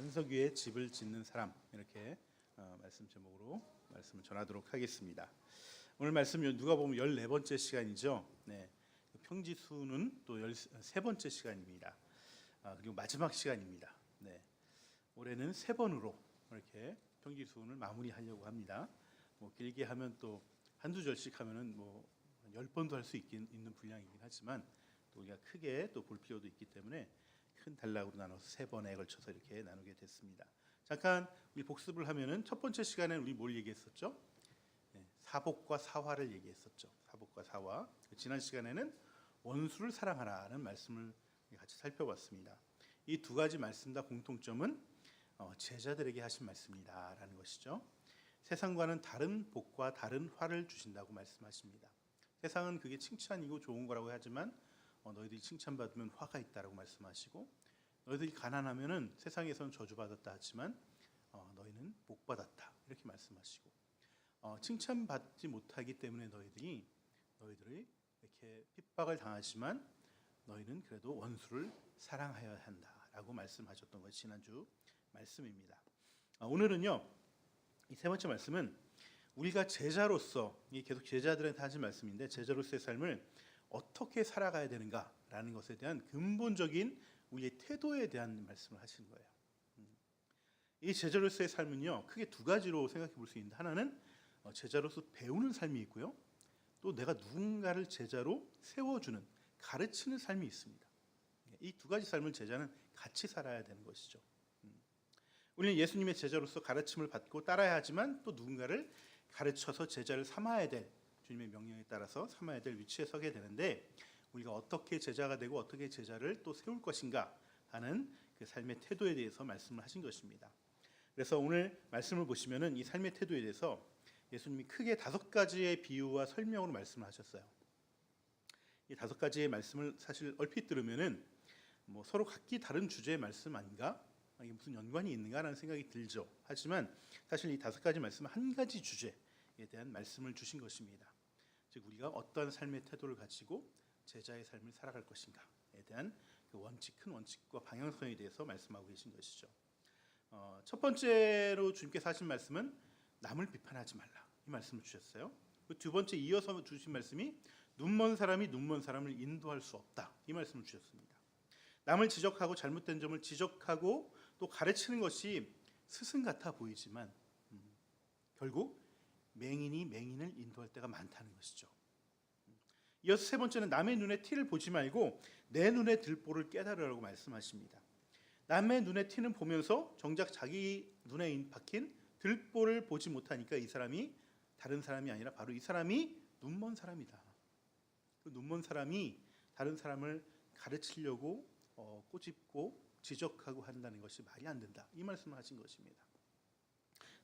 반석 위에 집을 짓는 사람, 이렇게 말씀 제목으로 말씀을 전하도록 하겠습니다. 오늘 말씀 누가복음 14번째 시간이죠. 네. 평지수는 또 13번째 시간입니다. 그리고 마지막 시간입니다. 네. 올해는 3번으로 이렇게 평지수는 마무리하려고 합니다. 뭐 길게 하면 또 한두 절씩 하면은 뭐 10번도 할 수 있는 분량이긴 하지만 또 우리가 크게 또 볼 필요도 있기 때문에 큰 단락으로 나눠서 3번에 걸쳐서 이렇게 나누게 됐습니다. 잠깐 우리 복습을 하면은 첫 번째 시간에는 우리 뭘 얘기했었죠? 사복과 사화를 얘기했었죠. 사복과 사화. 지난 시간에는 원수를 사랑하라는 말씀을 같이 살펴봤습니다. 이 두 가지 말씀 다 공통점은 제자들에게 하신 말씀이다라는 것이죠. 세상과는 다른 복과 다른 화를 주신다고 말씀하십니다. 세상은 그게 칭찬이고 좋은 거라고 하지만 너희들이 칭찬받으면 화가 있다라고 말씀하시고, 너희들이 가난하면은 세상에서는 저주받았다 하지만 너희는 복받았다 이렇게 말씀하시고, 칭찬받지 못하기 때문에 너희들이 이렇게 핍박을 당하지만 너희는 그래도 원수를 사랑하여야 한다라고 말씀하셨던 것이 지난주 말씀입니다. 오늘은요, 이 세 번째 말씀은 우리가 제자로서, 이게 계속 제자들한테 하신 말씀인데, 제자로서의 삶을 어떻게 살아가야 되는가라는 것에 대한 근본적인 우리의 태도에 대한 말씀을 하시는 거예요. 이 제자로서의 삶은요, 크게 두 가지로 생각해 볼 수 있는데, 하나는 제자로서 배우는 삶이 있고요, 또 내가 누군가를 제자로 세워주는, 가르치는 삶이 있습니다. 이 두 가지 삶을 제자는 같이 살아야 되는 것이죠. 우리는 예수님의 제자로서 가르침을 받고 따라야 하지만 또 누군가를 가르쳐서 제자를 삼아야 될, 주님의 명령에 따라서 삼아야 될 위치에 서게 되는데, 우리가 어떻게 제자가 되고 어떻게 제자를 또 세울 것인가 하는 그 삶의 태도에 대해서 말씀을 하신 것입니다. 그래서 오늘 말씀을 보시면은 이 삶의 태도에 대해서 예수님이 크게 5가지의 비유와 설명으로 말씀을 하셨어요. 이 5가지의 말씀을 사실 얼핏 들으면은 뭐 서로 각기 다른 주제의 말씀 아닌가? 이게 무슨 연관이 있는가라는 생각이 들죠. 하지만 사실 이 5가지 말씀은 한 가지 주제에 대한 말씀을 주신 것입니다. 즉 우리가 어떠한 삶의 태도를 가지고 제자의 삶을 살아갈 것인가에 대한 그 큰 원칙과 방향성에 대해서 말씀하고 계신 것이죠. 첫 번째로 주님께서 하신 말씀은 남을 비판하지 말라, 이 말씀을 주셨어요. 그 두 번째 이어서 주신 말씀이 눈먼 사람이 눈먼 사람을 인도할 수 없다, 이 말씀을 주셨습니다. 남을 지적하고 잘못된 점을 지적하고 또 가르치는 것이 스승 같아 보이지만 결국 맹인이 맹인을 인도할 때가 많다는 것이죠. 이어서 세 번째는 남의 눈에 티를 보지 말고 내 눈에 들보를 깨달으라고 말씀하십니다. 남의 눈에 티는 보면서 정작 자기 눈에 박힌 들보를 보지 못하니까 이 사람이 다른 사람이 아니라 바로 이 사람이 눈먼 사람이다. 그 눈먼 사람이 다른 사람을 가르치려고 꼬집고 지적하고 한다는 것이 말이 안 된다, 이 말씀을 하신 것입니다.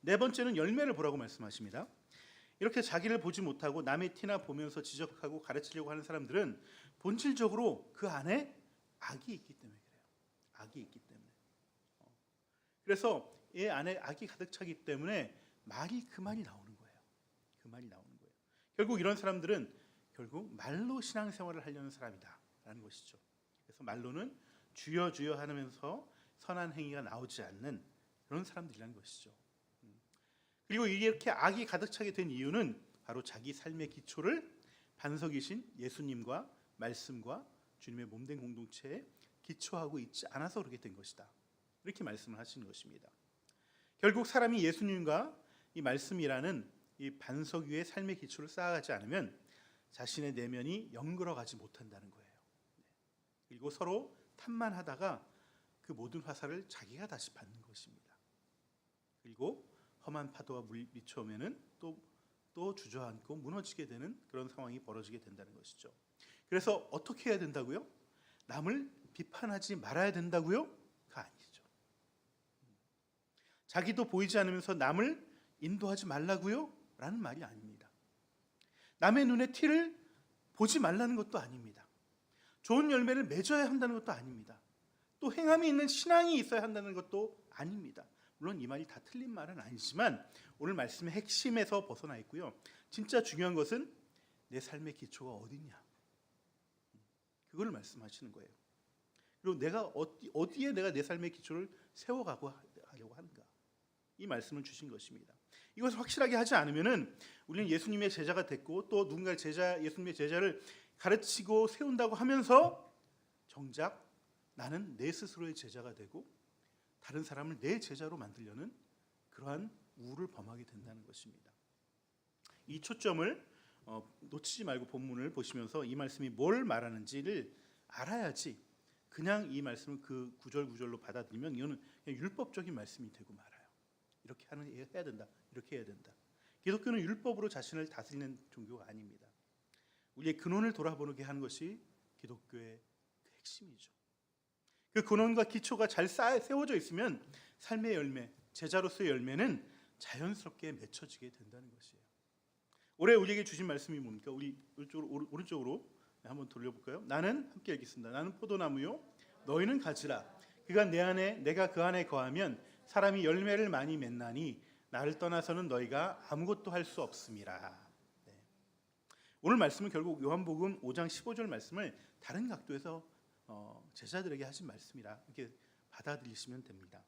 네 번째는 열매를 보라고 말씀하십니다. 이렇게 자기를 보지 못하고 남의 티나 보면서 지적하고 가르치려고 하는 사람들은 본질적으로 그 안에 악이 있기 때문에 그래요. 악이 있기 때문에. 그래서 이 안에 악이 가득 차기 때문에 말이 그 말이 나오는 거예요. 그 말이 나오는 거예요. 결국 이런 사람들은 결국 말로 신앙생활을 하려는 사람이다라는 것이죠. 그래서 말로는 주여 주여 하면서 선한 행위가 나오지 않는 그런 사람들이라는 것이죠. 그리고 이렇게 악이 가득 차게 된 이유는 바로 자기 삶의 기초를 반석이신 예수님과 말씀과 주님의 몸된 공동체에 기초하고 있지 않아서 그렇게 된 것이다, 이렇게 말씀을 하시는 것입니다. 결국 사람이 예수님과 이 말씀이라는 이 반석 위에 삶의 기초를 쌓아가지 않으면 자신의 내면이 영글어가지 못한다는 거예요. 그리고 서로 탐만하다가 그 모든 화살을 자기가 다시 받는 것입니다. 그리고 험한 파도가 미쳐오면은 또 주저앉고 무너지게 되는 그런 상황이 벌어지게 된다는 것이죠. 그래서 어떻게 해야 된다고요? 남을 비판하지 말아야 된다고요? 그 아니죠. 자기도 보이지 않으면서 남을 인도하지 말라고요? 라는 말이 아닙니다. 남의 눈에 티를 보지 말라는 것도 아닙니다. 좋은 열매를 맺어야 한다는 것도 아닙니다. 또 행함이 있는 신앙이 있어야 한다는 것도 아닙니다. 물론 이 말이 다 틀린 말은 아니지만 오늘 말씀의 핵심에서 벗어나 있고요, 진짜 중요한 것은 내 삶의 기초가 어디냐, 그걸 말씀하시는 거예요. 그리고 내가 어디에 내가 내 삶의 기초를 세워가고 하려고 하는가? 이 말씀을 주신 것입니다. 이것을 확실하게 하지 않으면은 우리는 예수님의 제자가 됐고 또 누군가 예수님의 제자를 가르치고 세운다고 하면서 정작 나는 내 스스로의 제자가 되고 다른 사람을 내 제자로 만들려는 그러한 우를 범하게 된다는 것입니다. 이 초점을 놓치지 말고 본문을 보시면서 이 말씀이 뭘 말하는지를 알아야지 그냥 이 말씀을 그 구절구절로 받아들이면 이거는 그냥 율법적인 말씀이 되고 말아요. 이렇게 해야 된다. 이렇게 해야 된다. 기독교는 율법으로 자신을 다스리는 종교가 아닙니다. 우리의 근원을 돌아보게 하는 것이 기독교의 핵심이죠. 그 근원과 기초가 잘 세워져 있으면 삶의 열매, 제자로서의 열매는 자연스럽게 맺혀지게 된다는 것이에요. 올해 우리에게 주신 말씀이 뭡니까? 우리 오른쪽으로 한번 돌려볼까요? 나는 함께 읽겠습니다. 나는 포도나무요 너희는 가지라. 그가 내 안에 내가 그 안에 거하면 사람이 열매를 많이 맺나니 나를 떠나서는 너희가 아무것도 할 수 없음이라. 네. 오늘 말씀은 결국 요한복음 5장 15절 말씀을 다른 각도에서 제자들에게 하신 말씀이라 이렇게 받아들이시면 됩니다.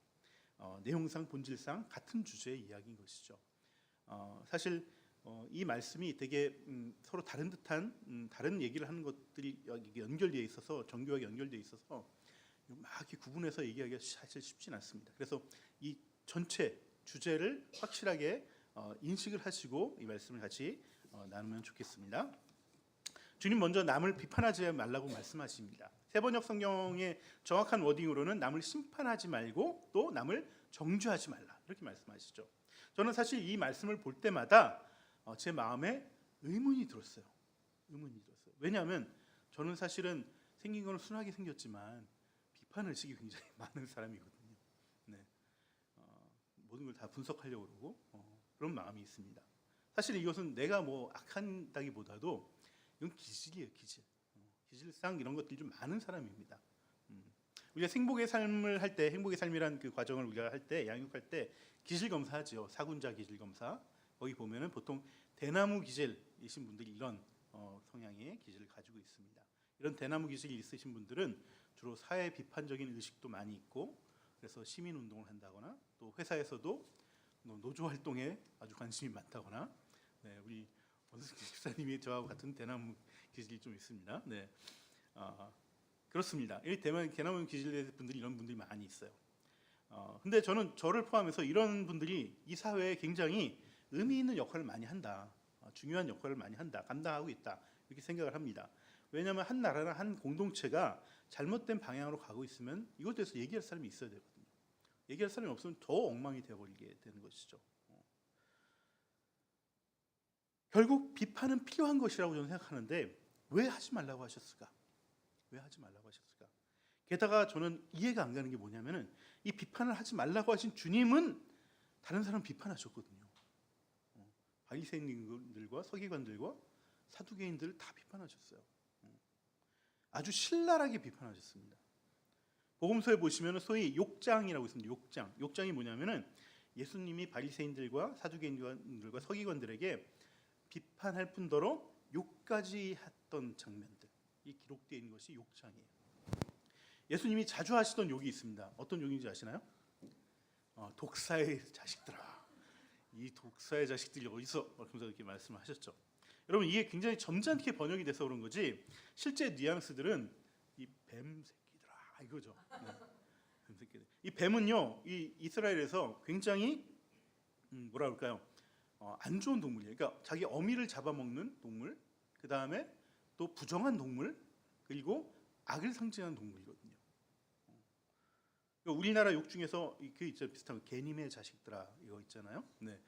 내용상 본질상 같은 주제의 이야기인 것이죠. 사실 이 말씀이 되게 서로 다른 듯한 다른 얘기를 하는 것들이 연결되어 있어서 정교하게 연결되어 있어서 막 이렇게 구분해서 얘기하기가 사실 쉽진 않습니다. 그래서 이 전체 주제를 확실하게 인식을 하시고 이 말씀을 같이 나누면 좋겠습니다. 주님 먼저 남을 비판하지 말라고 말씀하십니다. 세번역 성경의 정확한 워딩으로는 남을 심판하지 말고 또 남을 정죄하지 말라 이렇게 말씀하시죠. 저는 사실 이 말씀을 볼 때마다 제 마음에 의문이 들었어요. 왜냐하면 저는 사실은 생긴 건 순하게 생겼지만 비판 의식이 굉장히 많은 사람이거든요. 네. 모든 걸 다 분석하려고 그러고 그런 마음이 있습니다. 사실 이것은 내가 뭐 악한다기보다도 이건 기질이에요. 기질상 이런 것들이 좀 많은 사람입니다. 우리가 행복의 삶을 할 때, 행복의 삶이란 그 과정을 우리가 할 때, 양육할 때 기질 검사하죠. 사군자 기질 검사. 거기 보면은 보통 대나무 기질이신 분들이 이런 성향의 기질을 가지고 있습니다. 이런 대나무 기질이 있으신 분들은 주로 사회 비판적인 의식도 많이 있고, 그래서 시민 운동을 한다거나 또 회사에서도 노조 활동에 아주 관심이 많다거나, 네, 우리 원승 집사님이 저하고 같은 대나무 기질이 좀 있습니다. 네, 그렇습니다. 이 대나무 기질의 분들이 이런 분들이 많이 있어요. 근데 저는 저를 포함해서 이런 분들이 이 사회에 굉장히 의미 있는 역할을 많이 한다, 중요한 역할을 많이 한다, 감당하고 있다 이렇게 생각을 합니다. 왜냐하면 한 나라나 한 공동체가 잘못된 방향으로 가고 있으면 이것에 대해서 얘기할 사람이 있어야 되거든요. 얘기할 사람이 없으면 더 엉망이 되어버리게 되는 것이죠. 결국 비판은 필요한 것이라고 저는 생각하는데 왜 하지 말라고 하셨을까? 게다가 저는 이해가 안 가는 게 뭐냐면은 이 비판을 하지 말라고 하신 주님은 다른 사람 비판하셨거든요. 바리새인들과 서기관들과 사두개인들을 다 비판하셨어요. 아주 신랄하게 비판하셨습니다. 복음서에 보시면 소위 욕장이라고 있습니다. 욕장이 뭐냐면은 예수님이 바리새인들과 사두개인들과 서기관들에게 비판할 뿐더러 욕까지 했던 장면들, 이 기록되어 있는 것이 욕장이에요. 예수님이 자주 하시던 욕이 있습니다. 어떤 욕인지 아시나요? 독사의 자식들아, 이 독사의 자식들이 어디서 이렇게 말씀하셨죠. 여러분 이게 굉장히 점잖게 번역이 돼서 그런 거지 실제 뉘앙스들은 이 뱀 새끼들아 이거죠. 네. 뱀 새끼들. 이 뱀은요, 이 이스라엘에서 굉장히 뭐라 그럴까요? 안 좋은 동물이에요. 그러니까 자기 어미를 잡아먹는 동물, 그 다음에 또 부정한 동물, 그리고 악을 상징하는 동물이거든요. 우리나라 욕 중에서 그 있죠, 비슷한 개님의 자식들아 이거 있잖아요. 네,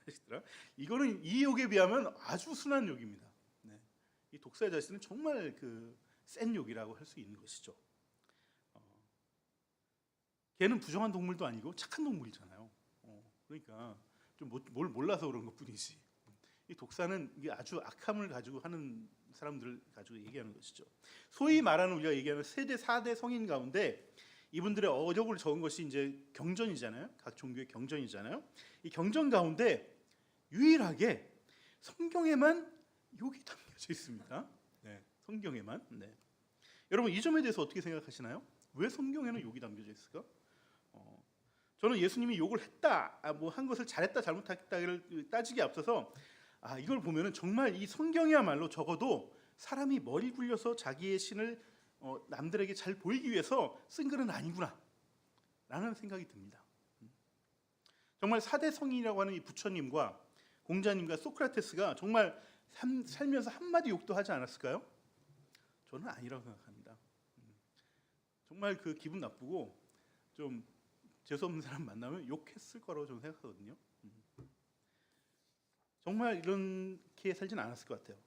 자식들아. 이거는 이 욕에 비하면 아주 순한 욕입니다. 네. 이 독사의 자식은 정말 그 센 욕이라고 할 수 있는 것이죠. 개는 부정한 동물도 아니고 착한 동물이잖아요. 그러니까 좀 뭘 몰라서 그런 것뿐이지. 이 독사는 이게 아주 악함을 가지고 하는 사람들을 가지고 얘기하는 것이죠. 소위 말하는 우리가 얘기하는 세대 4대 성인 가운데 이분들의 어적을 적은 것이 이제 경전이잖아요. 각 종교의 경전이잖아요. 이 경전 가운데 유일하게 성경에만 욕이 담겨져 있습니다. 네, 성경에만. 네. 여러분 이 점에 대해서 어떻게 생각하시나요? 왜 성경에는 욕이 담겨져 있을까? 저는 예수님이 욕을 했다, 뭐 한 것을 잘했다 잘못했다를 따지기에 앞서서 이걸 보면은 정말 이 성경이야말로 적어도 사람이 머리 굴려서 자기의 신을 남들에게 잘 보이기 위해서 쓴 글은 아니구나 라는 생각이 듭니다. 정말 4대 성인이라고 하는 이 부처님과 공자님과 소크라테스가 정말 살면서 한마디 욕도 하지 않았을까요? 저는 아니라고 생각합니다. 정말 그 기분 나쁘고 좀 재수없는 사람 만나면 욕했을 거라고 저는 생각하거든요. 정말 이렇게 살지는 않았을 것 같아요.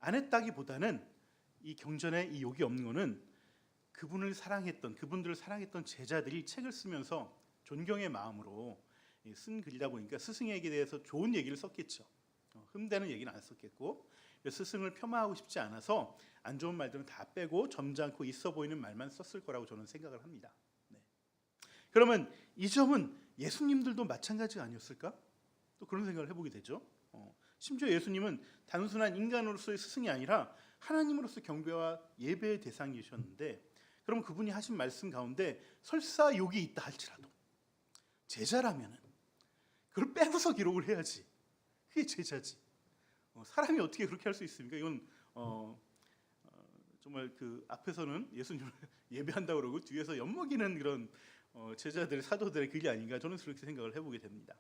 안 했다기보다는 이 경전에 이 욕이 없는 거는 그분들을 사랑했던 제자들이 책을 쓰면서 존경의 마음으로 쓴 글이다 보니까 스승에게 대해서 좋은 얘기를 썼겠죠. 흠되는 얘기는 안 썼겠고, 스승을 폄하하고 싶지 않아서 안 좋은 말들은 다 빼고 점잖고 있어 보이는 말만 썼을 거라고 저는 생각을 합니다. 네. 그러면 이 점은 예수님들도 마찬가지가 아니었을까? 또 그런 생각을 해보게 되죠. 심지어 예수님은 단순한 인간으로서의 스승이 아니라 하나님으로서 경배와 예배의 대상이셨는데, 그럼 그분이 하신 말씀 가운데 설사 욕이 있다 할지라도 제자라면은 그걸 빼고서 기록을 해야지. 그게 제자지. 사람이 어떻게 그렇게 할 수 있습니까? 이건 정말 그 앞에서는 예수님을 예배한다고 그러고 뒤에서 엿먹이는 그런 제자들, 사도들의 글이 아닌가, 저는 그렇게 생각을 해보게 됩니다.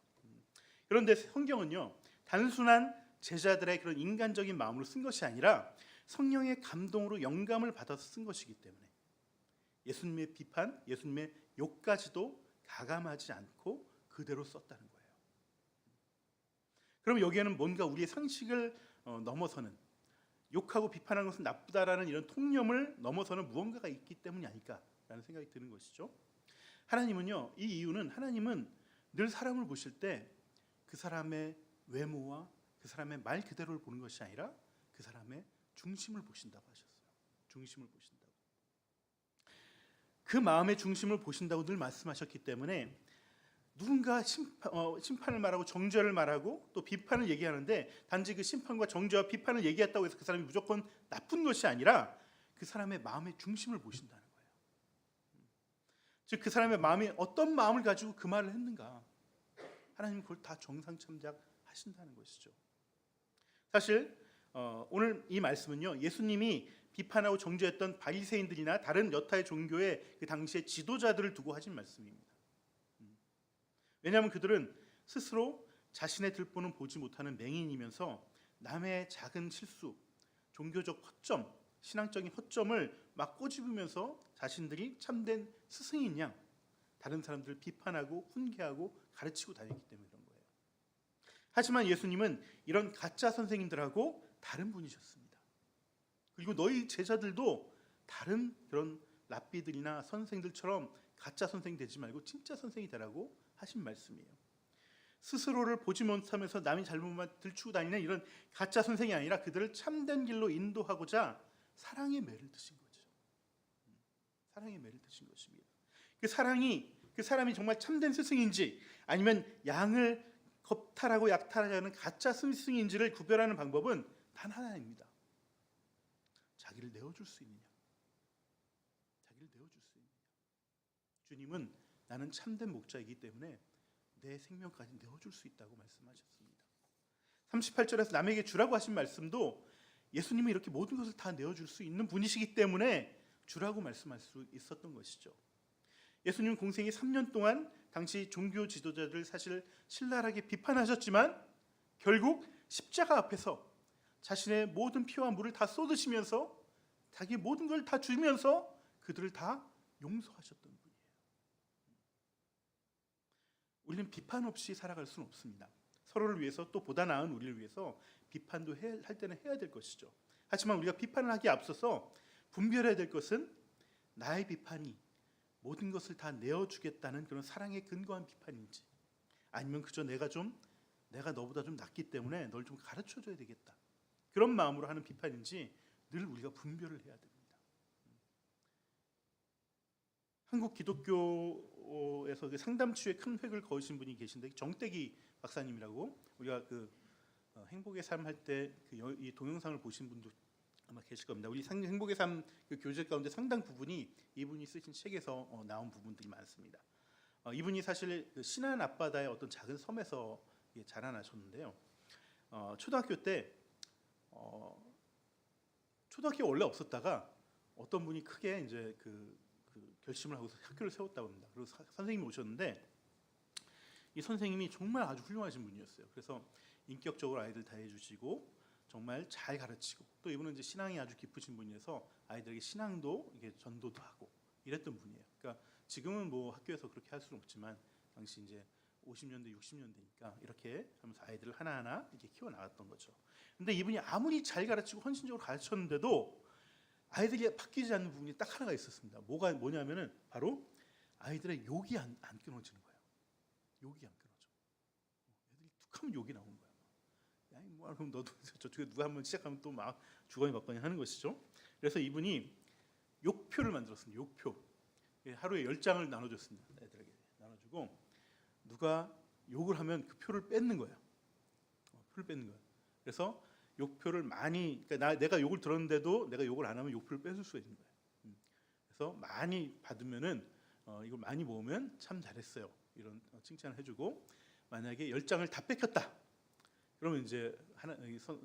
그런데 성경은요, 단순한 제자들의 그런 인간적인 마음으로 쓴 것이 아니라 성령의 감동으로 영감을 받아서 쓴 것이기 때문에 예수님의 비판, 예수님의 욕까지도 가감하지 않고 그대로 썼다는 거예요. 그럼 여기에는 뭔가 우리의 상식을 넘어서는, 욕하고 비판하는 것은 나쁘다라는 이런 통념을 넘어서는 무언가가 있기 때문이 아닐까라는 생각이 드는 것이죠. 하나님은요, 이 이유는 하나님은 늘 사람을 보실 때 그 사람의 외모와 그 사람의 말 그대로를 보는 것이 아니라 그 사람의 중심을 보신다고 하셨어요. 중심을 보신다고. 그 마음의 중심을 보신다고 늘 말씀하셨기 때문에 누군가 심판을 말하고 정죄를 말하고 또 비판을 얘기하는데 단지 그 심판과 정죄와 비판을 얘기했다고 해서 그 사람이 무조건 나쁜 것이 아니라 그 사람의 마음의 중심을 보신다는 거예요. 즉 그 사람의 마음이 어떤 마음을 가지고 그 말을 했는가, 하나님은 그걸 다 정상참작하신다는 것이죠. 사실 오늘 이 말씀은요, 예수님이 비판하고 정죄했던 바리새인들이나 다른 여타의 종교의 그 당시의 지도자들을 두고 하신 말씀입니다. 왜냐하면 그들은 스스로 자신의 들보는 보지 못하는 맹인이면서 남의 작은 실수, 종교적 허점, 신앙적인 허점을 막 꼬집으면서 자신들이 참된 스승인 양 다른 사람들을 비판하고 훈계하고 가르치고 다녔기 때문에 그런 거예요. 하지만 예수님은 이런 가짜 선생님들하고 다른 분이셨습니다. 그리고 너희 제자들도 다른 그런 랍비들이나 선생들처럼 가짜 선생이 되지 말고 진짜 선생이 되라고 하신 말씀이에요. 스스로를 보지 못하면서 남이 잘못만 들추고 다니는 이런 가짜 선생이 아니라 그들을 참된 길로 인도하고자 사랑의 매를 드신 거죠. 사랑의 매를 드신 것입니다. 그 사람이 정말 참된 스승인지 아니면 양을 겁탈하고 약탈하려는 가짜 스승인지를 구별하는 방법은 단 하나입니다. 자기를 내어줄 수 있느냐. 자기를 내어줄 수 있느냐. 주님은 나는 참된 목자이기 때문에 내 생명까지 내어줄 수 있다고 말씀하셨습니다. 38절에서 남에게 주라고 하신 말씀도 예수님이 이렇게 모든 것을 다 내어줄 수 있는 분이시기 때문에 주라고 말씀할 수 있었던 것이죠. 예수님은 공생이 3년 동안 당시 종교 지도자들 사실 신랄하게 비판하셨지만 결국 십자가 앞에서 자신의 모든 피와 물을 다 쏟으시면서 자기 모든 걸 다 주면서 그들을 다 용서하셨던 분이에요. 우리는 비판 없이 살아갈 수는 없습니다. 서로를 위해서 또 보다 나은 우리를 위해서 비판도 할 때는 해야 될 것이죠. 하지만 우리가 비판을 하기에 앞서서 분별해야 될 것은 나의 비판이 모든 것을 다 내어주겠다는 그런 사랑에 근거한 비판인지 아니면 그저 내가 너보다 좀 낫기 때문에 널 좀 가르쳐줘야 되겠다 그런 마음으로 하는 비판인지 늘 우리가 분별을 해야 됩니다. 한국 기독교에서 그 상담치유에 큰 획을 그으신 분이 계신데 정떼기 박사님이라고 우리가 그 행복의 삶 할 때 이 동영상을 보신 분도 아마 계실 겁니다. 우리 행복의 삶 그 교재 가운데 상당 부분이 이분이 쓰신 책에서 나온 부분들이 많습니다. 이분이 사실 그 신안 앞바다의 어떤 작은 섬에서 자라나셨는데요. 초등학교 때 초등학교 원래 없었다가 어떤 분이 크게 이제 그 결심을 하고 학교를 세웠다고 합니다. 그리고 선생님이 오셨는데 이 선생님이 정말 아주 훌륭하신 분이었어요. 그래서 인격적으로 아이들 다 해주시고 정말 잘 가르치고, 또 이분은 이제 신앙이 아주 깊으신 분이어서 아이들에게 신앙도 이게 전도도 하고 이랬던 분이에요. 그러니까 지금은 뭐 학교에서 그렇게 할 수는 없지만 당시 이제 50년대 60년대니까 이렇게 하면서 아이들을 하나하나 이렇게 키워 나갔던 거죠. 근데 이분이 아무리 잘 가르치고 헌신적으로 가르쳤는데도 아이들이 바뀌지 않는 부분이 딱 하나가 있었습니다. 뭐냐면은 바로 아이들의 욕이 안 끊어지는 거예요. 욕이 안 끊어져. 애들이 툭하면 욕이 나오는 거예요. 야, 뭐 그럼 너도 저쪽에 누가 한번 시작하면 또 막 주거니 받거니 하는 것이죠. 그래서 이분이 욕표를 만들었습니다. 욕표. 하루에 10장을 나눠줬습니다. 애들에게 나눠주고 누가 욕을 하면 그 표를 뺏는 거예요. 표를 뺏는 거예요. 그래서 욕표를 많이, 그러니까 내가 욕을 들었는데도 내가 욕을 안 하면 욕표를 뺏을 수가 있는 거예요. 그래서 많이 받으면은 이걸 많이 모으면 참 잘했어요. 이런 칭찬을 해주고, 만약에 10장을 다 뺏겼다. 그러면 이제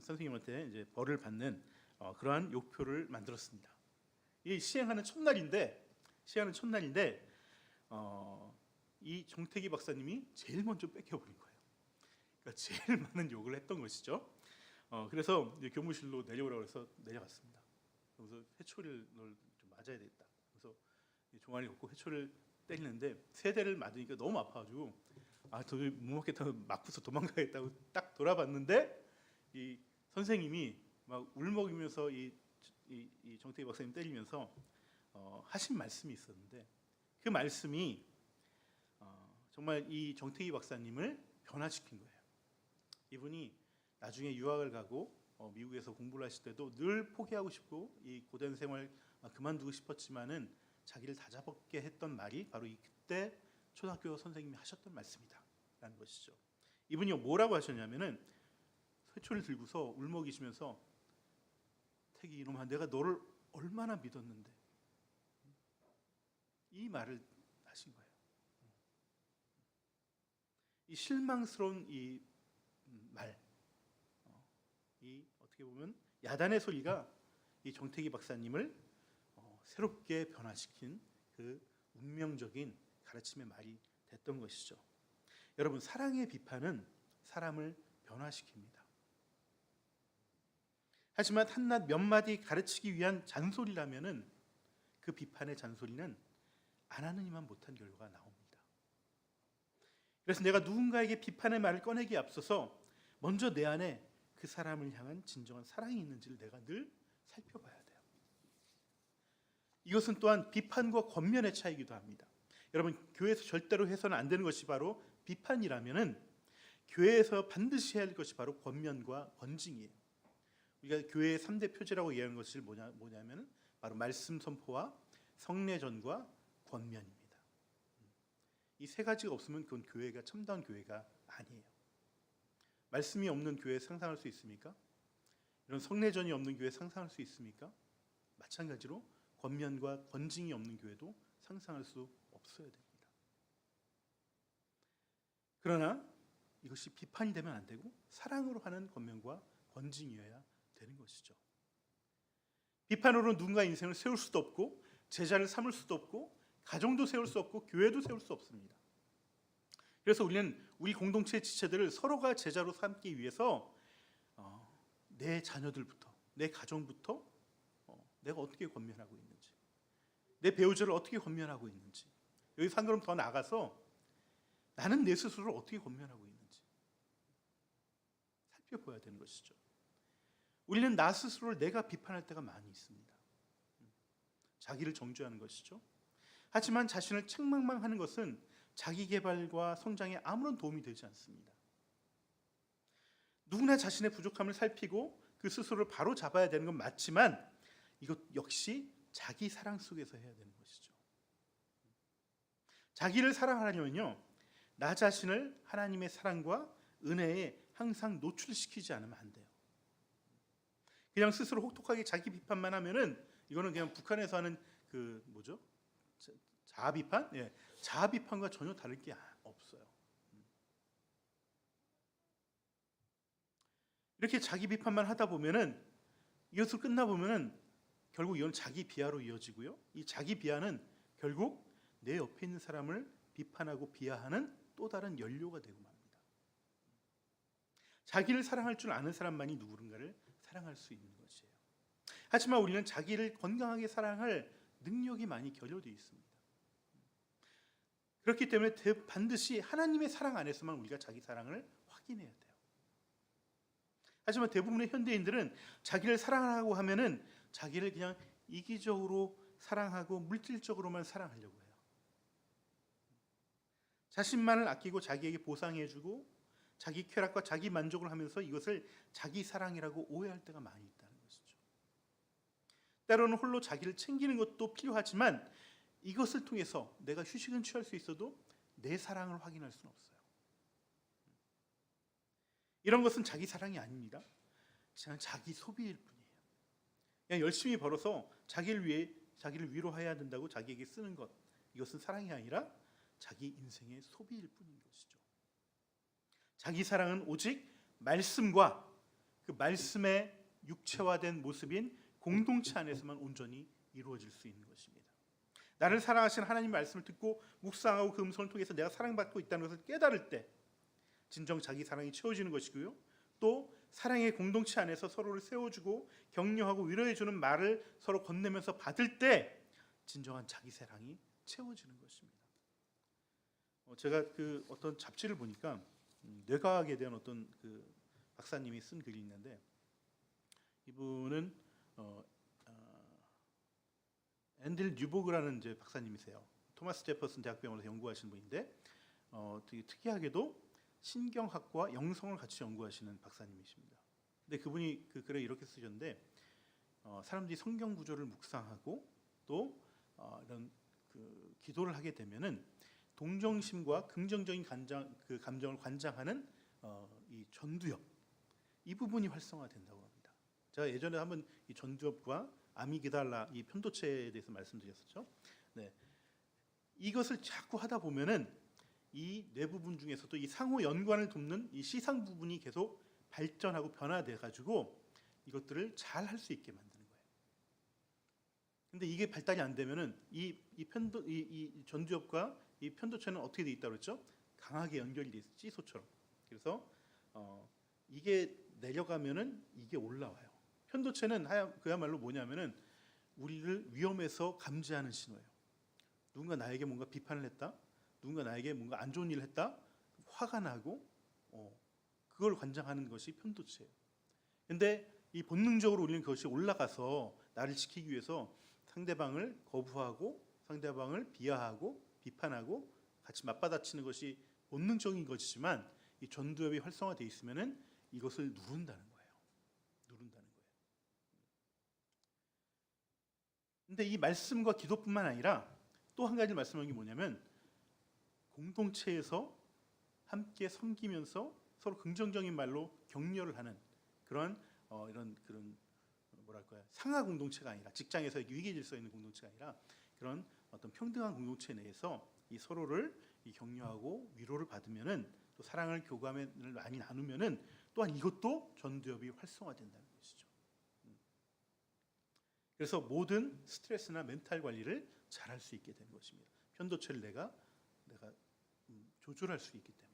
선생님한테 이제 벌을 받는 그러한 욕표를 만들었습니다. 이 시행하는 첫날인데 이 정태기 박사님이 제일 먼저 뺏겨버린 거예요. 그러니까 제일 많은 욕을 했던 것이죠. 그래서 이제 교무실로 내려오라고 해서 내려갔습니다. 그래서 회초리를 널 좀 맞아야 되겠다. 그래서 종아리 걷고 회초리를 때리는데 3대를 맞으니까 너무 아파가지고 도저히 못 먹겠다고 맞고서 도망가겠다고 딱 돌아봤는데 이 선생님이 막 울먹이면서 이 정태기 박사님 때리면서 하신 말씀이 있었는데, 그 말씀이 정말 이 정태기 박사님을 변화시킨 거예요. 이분이 나중에 유학을 가고 미국에서 공부를 하실 때도 늘 포기하고 싶고 이 고된 생활 그만두고 싶었지만은 자기를 다잡게 했던 말이 바로 그때 초등학교 선생님이 하셨던 말씀이다라는 것이죠. 이분이 뭐라고 하셨냐면은 회초리를 들고서 울먹이시면서 태기 이놈아, 내가 너를 얼마나 믿었는데, 이 말을 하신 거예요. 이 실망스러운 이 말, 이 어떻게 보면 야단의 소리가 이 정태기 박사님을 새롭게 변화시킨 그 운명적인 가르침의 말이 됐던 것이죠. 여러분, 사랑의 비판은 사람을 변화시킵니다. 하지만 한낱 몇 마디 가르치기 위한 잔소리라면은 그 비판의 잔소리는 안 하는 이만 못한 결과가 나옵니다. 그래서 내가 누군가에게 비판의 말을 꺼내기에 앞서서 먼저 내 안에 그 사람을 향한 진정한 사랑이 있는지를 내가 늘 살펴봐야 돼요. 이것은 또한 비판과 권면의 차이기도 합니다. 여러분, 교회에서 절대로 해서는 안 되는 것이 바로 비판이라면은 교회에서 반드시 해야 할 것이 바로 권면과 권징이에요. 우리가 교회의 3대 표제라고 얘기하는 것이 뭐냐면 바로 말씀 선포와 성례전과 권면입니다. 이 3가지가 없으면 그건 교회가 참다운 교회가 아니에요. 말씀이 없는 교회 상상할 수 있습니까? 이런 성례전이 없는 교회 상상할 수 있습니까? 마찬가지로 권면과 권징이 없는 교회도 상상할 수 없어야 됩니다. 그러나 이것이 비판이 되면 안 되고 사랑으로 하는 권면과 권징이어야 되는 것이죠. 비판으로 누군가 인생을 세울 수도 없고 제자를 삼을 수도 없고 가정도 세울 수 없고 교회도 세울 수 없습니다. 그래서 우리는 우리 공동체의 지체들을 서로가 제자로 삼기 위해서 내 자녀들부터, 내 가정부터 내가 어떻게 권면하고 있는지, 내 배우자를 어떻게 권면하고 있는지, 여기서 한 걸음 더 나아가서 나는 내 스스로를 어떻게 권면하고 있는지 살펴봐야 되는 것이죠. 우리는 나 스스로를 내가 비판할 때가 많이 있습니다. 자기를 정죄하는 것이죠. 하지만 자신을 책망하는 것은 자기 개발과 성장에 아무런 도움이 되지 않습니다. 누구나 자신의 부족함을 살피고 그 스스로를 바로 잡아야 되는 건 맞지만 이것 역시 자기 사랑 속에서 해야 되는 것이죠. 자기를 사랑하려면요, 나 자신을 하나님의 사랑과 은혜에 항상 노출시키지 않으면 안 돼요. 그냥 스스로 혹독하게 자기 비판만 하면은 이거는 그냥 북한에서 하는 그 뭐죠? 자아 비판? 예, 자아 비판과 전혀 다를 게 없어요. 이렇게 자기 비판만 하다 보면은 이것을 끝나 보면은 결국 이건 자기 비하로 이어지고요. 이 자기 비하는 결국 내 옆에 있는 사람을 비판하고 비하하는 또 다른 연료가 되고 맙니다. 자기를 사랑할 줄 아는 사람만이 누군가를 사랑할 수 있는 것이에요. 하지만 우리는 자기를 건강하게 사랑할 능력이 많이 결여되어 있습니다. 그렇기 때문에 반드시 하나님의 사랑 안에서만 우리가 자기 사랑을 확인해야 돼요. 하지만 대부분의 현대인들은 자기를 사랑하고 하면은 자기를 그냥 이기적으로 사랑하고 물질적으로만 사랑하려고 해요. 자신만을 아끼고 자기에게 보상해주고 자기 쾌락과 자기 만족을 하면서 이것을 자기 사랑이라고 오해할 때가 많이 있다는 것이죠. 때로는 홀로 자기를 챙기는 것도 필요하지만 이것을 통해서 내가 휴식은 취할 수 있어도 내 사랑을 확인할 수는 없어요. 이런 것은 자기 사랑이 아닙니다. 그냥 자기 소비일 뿐이에요. 그냥 열심히 벌어서 자기를 위해 자기를 위로해야 된다고 자기에게 쓰는 것, 이것은 사랑이 아니라 자기 인생의 소비일 뿐인 것이죠. 자기 사랑은 오직 말씀과 그 말씀의 육체화된 모습인 공동체 안에서만 온전히 이루어질 수 있는 것입니다. 나를 사랑하시는 하나님 말씀을 듣고 묵상하고 그 음성을 통해서 내가 사랑받고 있다는 것을 깨달을 때 진정 자기 사랑이 채워지는 것이고요. 또 사랑의 공동체 안에서 서로를 세워주고 격려하고 위로해주는 말을 서로 건네면서 받을 때 진정한 자기 사랑이 채워지는 것입니다. 제가 그 어떤 잡지를 보니까 뇌과학에 대한 어떤 그 박사님이 쓴 글이 있는데 이분은 앤들 뉴보그라는 이제 박사님이세요. 토마스 제퍼슨 대학병원에서 연구하시는 분인데 되게 특이하게도 신경학과 영성을 같이 연구하시는 박사님이십니다. 근데 그분이 그 글에 이렇게 쓰셨는데 사람들이 성경 구조를 묵상하고 또 이런 그 기도를 하게 되면은 동정심과 긍정적인 감정을 관장하는 이 전두엽 이 부분이 활성화된다고 합니다. 제가 예전에 한번 이 전두엽과 아미기달라 이 편도체에 대해서 말씀드렸었죠. 네, 이것을 자꾸 하다 보면은 이 뇌 부분 중에서도 이 상호 연관을 돕는 이 시상 부분이 계속 발전하고 변화돼 가지고 이것들을 잘 할 수 있게 만드는 거예요. 근데 이게 발달이 안 되면은 이 전두엽과 이 편도체는 어떻게 돼 있다고 그랬죠? 강하게 연결이 돼 있어요. 찌소처럼. 그래서 이게 내려가면은 이게 올라와요. 편도체는 그야말로 뭐냐면은 우리를 위험에서 감지하는 신호예요. 누군가 나에게 뭔가 비판을 했다, 누군가 나에게 뭔가 안 좋은 일을 했다, 화가 나고 그걸 관장하는 것이 편도체예요. 근데 이 본능적으로 우리는 그것이 올라가서 나를 지키기 위해서 상대방을 거부하고 상대방을 비하하고 비판하고 같이 맞받아치는 것이 본능적인 것이지만 이 전두엽이 활성화되어 있으면은 이것을 누른다는 거예요. 누른다는 거예요. 근데 이 말씀과 기도뿐만 아니라 또 한 가지 말씀한 게 뭐냐면 공동체에서 함께 섬기면서 서로 긍정적인 말로 격려를 하는 그런 그런 뭐랄까요, 상하 공동체가 아니라 직장에서 위기 질서 있는 공동체가 아니라 그런 어떤 평등한 공동체 내에서 이 서로를 격려하고 위로를 받으면은 또 사랑을 교감을 많이 나누면은 또한 이것도 전두엽이 활성화된다는 것이죠. 그래서 모든 스트레스나 멘탈 관리를 잘할 수 있게 되는 것입니다. 편도체를 내가 조절할 수 있기 때문에.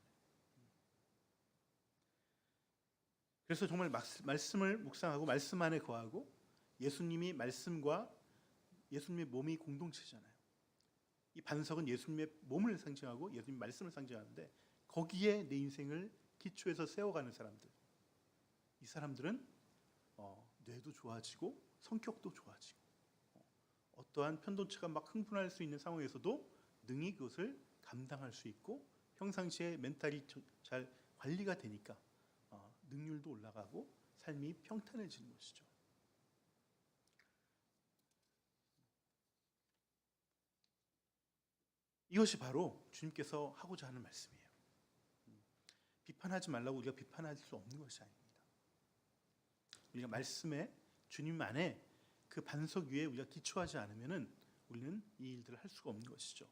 그래서 정말 말씀을 묵상하고 말씀 안에 거하고 예수님이 말씀과 예수님의 몸이 공동체잖아요. 이 반석은 예수님의 몸을 상징하고 예수님 말씀을 상징하는데 거기에 내 인생을 기초해서 세워가는 사람들, 이 사람들은 뇌도 좋아지고 성격도 좋아지고 어떠한 편도체가 막 흥분할 수 있는 상황에서도 능히 그것을 감당할 수 있고 평상시에 멘탈이 잘 관리가 되니까 능률도 올라가고 삶이 평탄해지는 것이죠. 이것이 바로 주님께서 하고자 하는 말씀이에요. 비판하지 말라고 우리가 비판할 수 없는 것이 아닙니다. 우리가 말씀에 주님 안에 그 반석 위에 우리가 기초하지 않으면은 우리는 이 일들을 할 수가 없는 것이죠.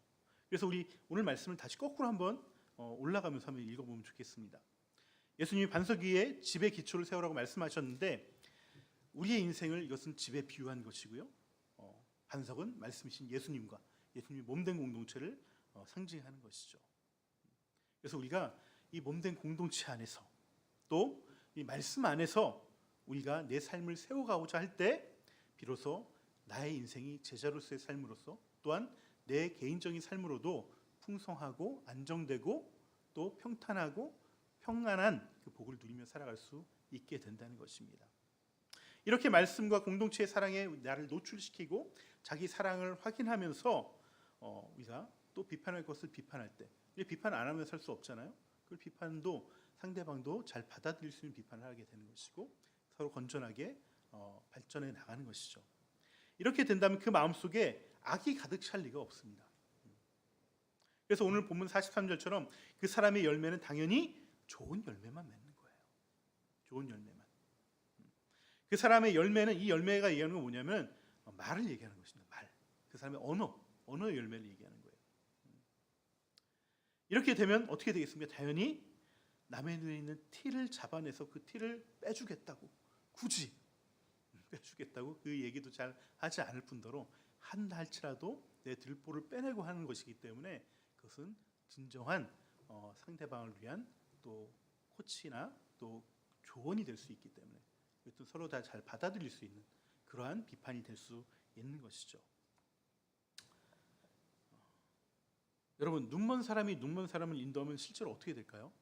그래서 우리 오늘 말씀을 다시 거꾸로 한번 올라가면서 한번 읽어보면 좋겠습니다. 예수님이 반석 위에 집의 기초를 세우라고 말씀하셨는데 우리의 인생을 이것은 집에 비유한 것이고요. 반석은 말씀이신 예수님과 예수님이 몸된 공동체를 상징하는 것이죠. 그래서 우리가 이 몸된 공동체 안에서 또 이 말씀 안에서 우리가 내 삶을 세워가고자 할 때 비로소 나의 인생이 제자로서의 삶으로서 또한 내 개인적인 삶으로도 풍성하고 안정되고 또 평탄하고 평안한 그 복을 누리며 살아갈 수 있게 된다는 것입니다. 이렇게 말씀과 공동체의 사랑에 나를 노출시키고 자기 사랑을 확인하면서 우리가 또 비판할 것을 비판할 때 비판 안 하면 살 수 없잖아요. 그 비판도 상대방도 잘 받아들일 수 있는 비판을 하게 되는 것이고 서로 건전하게 발전해 나가는 것이죠. 이렇게 된다면 그 마음속에 악이 가득 찰 리가 없습니다. 그래서 오늘 본문 43절처럼 그 사람의 열매는 당연히 좋은 열매만 맺는 거예요. 좋은 열매만. 그 사람의 열매는 이 열매가 얘기하는 건 뭐냐면 말을 얘기하는 것입니다. 말. 그 사람의 언어의 열매를 얘기하는 거예요. 이렇게 되면 어떻게 되겠습니까? 당연히 남의 눈에 있는 티를 잡아내서 그 티를 빼주겠다고 굳이 빼주겠다고 그 얘기도 잘 하지 않을 뿐더러 한 달치라도 내 들보를 빼내고 하는 것이기 때문에 그것은 진정한 상대방을 위한 또 코치나 또 조언이 될 수 있기 때문에 또 서로 다 잘 받아들일 수 있는 그러한 비판이 될 수 있는 것이죠. 여러분 눈먼 사람이 눈먼 사람을 인도하면 실제로 어떻게 될까요?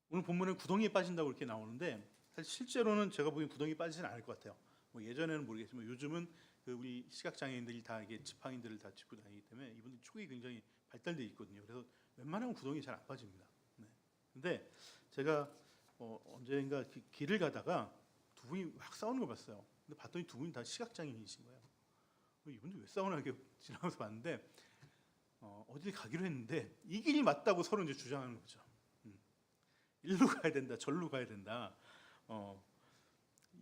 오늘 본문은 구덩이에 빠진다고 이렇게 나오는데 사실 실제로는 제가 보기엔 구덩이에 빠지지는 않을 것 같아요. 뭐 예전에는 모르겠지만 요즘은 그 우리 시각장애인들이 다 이게 지팡이들을 다 짚고 다니기 때문에 이분들 촉이 굉장히 발달되어 있거든요. 그래서 웬만하면 구덩이에 잘 안 빠집니다. 네. 근데 제가 언젠가 길을 가다가 두 분이 막 싸우는 걸 봤어요. 근데 봤더니 두 분이 다 시각장애인이신 거예요. 이분들 왜 싸우나 이렇게 지나가서 봤는데 어디 가기로 했는데 이 길이 맞다고 서로 이제 주장하는 거죠. 일로 가야 된다, 절로 가야 된다.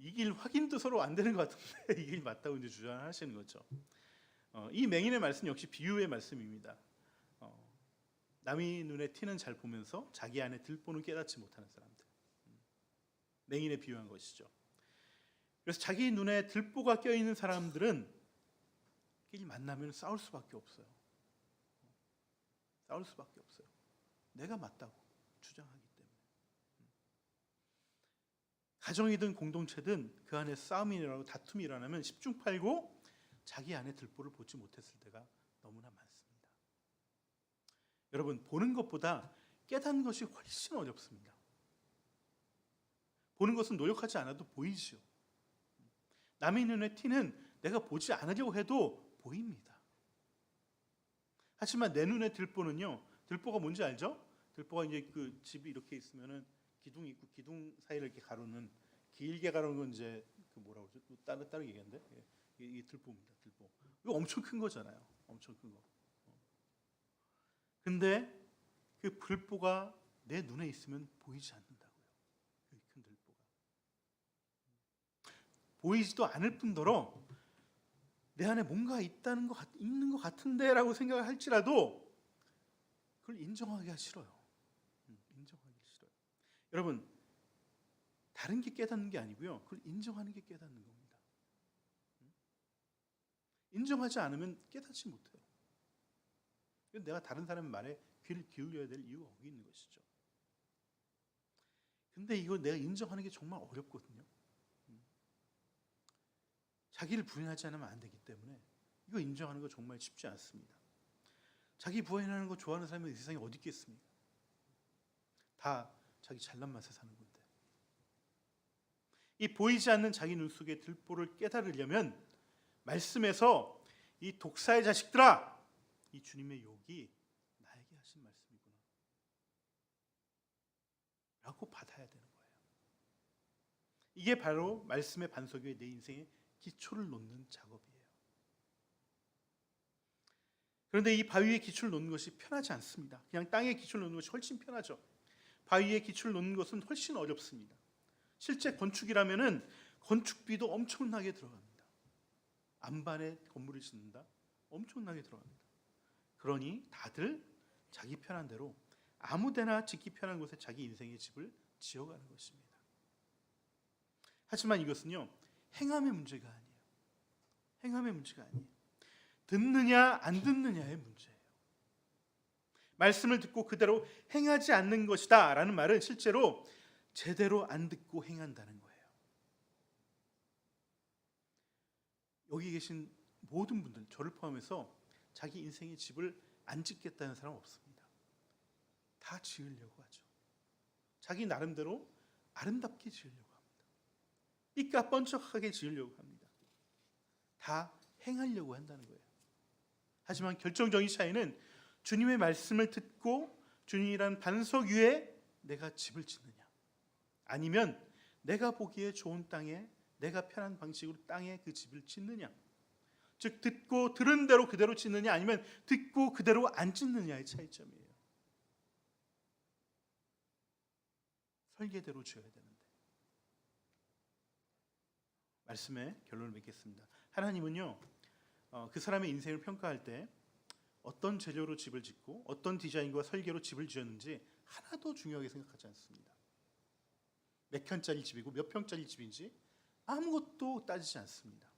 이 길 확인도 서로 안 되는 것 같은데 이 길이 맞다고 이제 주장하시는 거죠. 이 맹인의 말씀 역시 비유의 말씀입니다. 남의 눈에 티는 잘 보면서 자기 안에 들보는 깨닫지 못하는 사람들. 맹인에 비유한 것이죠. 그래서 자기 눈에 들보가 껴있는 사람들은 끼리 만나면 싸울 수밖에 없어요. 싸울 수밖에 없어요. 내가 맞다고 주장하기 때문에. 가정이든 공동체든 그 안에 싸움이 일어나고 다툼이 일어나면 10중 8구 자기 안에 들보를 보지 못했을 때가 너무나 많습니다. 여러분 보는 것보다 깨닫는 것이 훨씬 어렵습니다. 보는 것은 노력하지 않아도 보이죠. 남의 눈에 티는 내가 보지 않으려고 해도 보입니다. 하지만 내 눈에 들보는요. 들보가 뭔지 알죠? 들보가 이제 그 집이 이렇게 있으면은 기둥이 있고 기둥 사이를 이렇게 가로는 길게 가로는 건 이제 그 뭐라고 그러죠? 따로 얘기하는데 이게 들보입니다. 들보. 이거 엄청 큰 거잖아요. 엄청 큰 거. 근데 그 들보가 내 눈에 있으면 보이지 않는다고요. 그 큰 들보가 보이지도 않을 뿐더러 내 안에 뭔가 있는 것 같은데라고 생각을 할지라도 그걸 인정하기가 싫어요. 인정하기 싫어요. 여러분 다른 게 깨닫는 게 아니고요. 그걸 인정하는 게 깨닫는 겁니다. 인정하지 않으면 깨닫지 못해요. 내가 다른 사람의 말에 귀를 기울여야 될 이유가 거기 있는 것이죠. 근데 이걸 내가 인정하는 게 정말 어렵거든요. 자기를 부인하지 않으면 안 되기 때문에 이거 인정하는 거 정말 쉽지 않습니다. 자기 부인하는 거 좋아하는 사람이 이 세상에 어디 있겠습니까? 다 자기 잘난 맛에 사는 건데. 이 보이지 않는 자기 눈 속의 들보를 깨달으려면 말씀에서 이 독사의 자식들아, 이 주님의 욕이 나에게 하신 말씀이구나 라고 받아야 되는 거예요. 이게 바로 말씀의 반석 위에 내 인생의 기초를 놓는 작업이에요. 그런데 이 바위에 기초를 놓는 것이 편하지 않습니다. 그냥 땅에 기초를 놓는 것이 훨씬 편하죠. 바위에 기초를 놓는 것은 훨씬 어렵습니다. 실제 건축이라면은 건축비도 엄청나게 들어갑니다. 안반에 건물을 짓는다? 엄청나게 들어갑니다. 그러니 다들 자기 편한 대로 아무데나 짓기 편한 곳에 자기 인생의 집을 지어가는 것입니다. 하지만 이것은요, 행함의 문제가 아니에요. 행함의 문제가 아니에요. 듣느냐 안 듣느냐의 문제예요. 말씀을 듣고 그대로 행하지 않는 것이다 라는 말은 실제로 제대로 안 듣고 행한다는 거예요. 여기 계신 모든 분들, 저를 포함해서 자기 인생의 집을 안 짓겠다는 사람 없습니다. 다 지으려고 하죠. 자기 나름대로 아름답게 지으려고 합니다. 삐까뻔쩍하게 지으려고 합니다. 다 행하려고 한다는 거예요. 하지만 결정적인 차이는 주님의 말씀을 듣고 주님이란 반석 위에 내가 집을 짓느냐, 아니면 내가 보기에 좋은 땅에 내가 편한 방식으로 땅에 그 집을 짓느냐, 즉 듣고 들은 대로 그대로 짓느냐, 아니면 듣고 그대로 안 짓느냐의 차이점이에요. 설계대로 지어야 되는데. 말씀의 결론을 맺겠습니다. 하나님은요, 그 사람의 인생을 평가할 때 어떤 재료로 집을 짓고 어떤 디자인과 설계로 집을 지었는지 하나도 중요하게 생각하지 않습니다. 몇 칸짜리 집이고 몇 평짜리 집인지 아무것도 따지지 않습니다.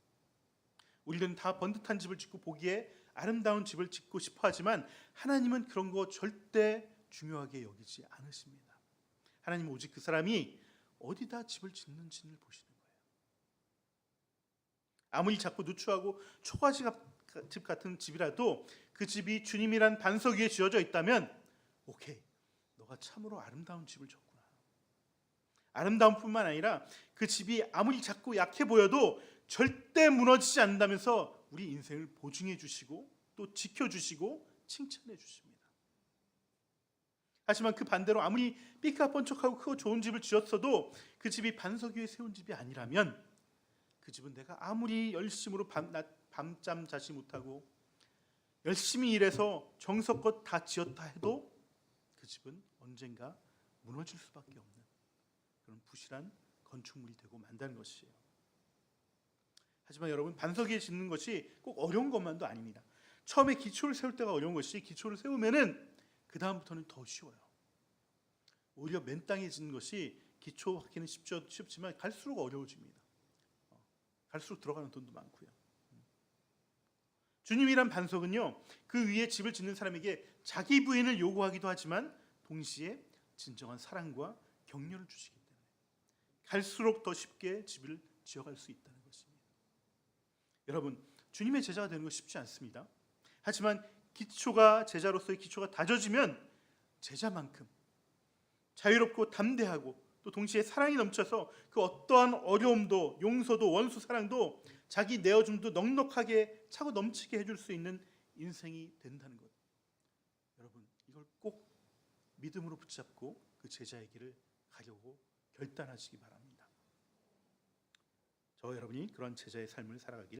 우리는 다 번듯한 집을 짓고 보기에 아름다운 집을 짓고 싶어 하지만 하나님은 그런 거 절대 중요하게 여기지 않으십니다. 하나님은 오직 그 사람이 어디다 집을 짓는지를 보시는 거예요. 아무리 작고 누추하고 초가집 같은 집이라도 그 집이 주님이란 반석 위에 지어져 있다면 오케이, 너가 참으로 아름다운 집을 졌구나. 아름다운 뿐만 아니라 그 집이 아무리 작고 약해 보여도 절대 무너지지 않는다면서 우리 인생을 보증해 주시고 또 지켜주시고 칭찬해 주십니다. 하지만 그 반대로 아무리 삐까뻔쩍하고 크고 좋은 집을 지었어도 그 집이 반석 위에 세운 집이 아니라면 그 집은 내가 아무리 열심으로 밤잠 자지 못하고 열심히 일해서 정성껏 다 지었다 해도 그 집은 언젠가 무너질 수밖에 없는 그런 부실한 건축물이 되고 만다는 것이에요. 하지만 여러분, 반석 위에 짓는 것이 꼭 어려운 것만도 아닙니다. 처음에 기초를 세울 때가 어려운 것이, 기초를 세우면은 그 다음부터는 더 쉬워요. 오히려 맨 땅에 짓는 것이 기초 하기는 쉽지만 갈수록 어려워집니다. 갈수록 들어가는 돈도 많고요. 주님이란 반석은요, 그 위에 집을 짓는 사람에게 자기 부인을 요구하기도 하지만 동시에 진정한 사랑과 격려를 주시기 때문에 갈수록 더 쉽게 집을 지어갈 수 있다는 것입니다. 여러분, 주님의 제자가 되는 거 쉽지 않습니다. 하지만 기초가, 제자로서의 기초가 다져지면 제자만큼 자유롭고 담대하고 또 동시에 사랑이 넘쳐서 그 어떠한 어려움도, 용서도, 원수 사랑도, 자기 내어줌도 넉넉하게 차고 넘치게 해줄 수 있는 인생이 된다는 것. 여러분, 이걸 꼭 믿음으로 붙잡고 그 제자의 길을 가려고 결단하시기 바랍니다. 저와 여러분이 그런 제자의 삶을 살아가길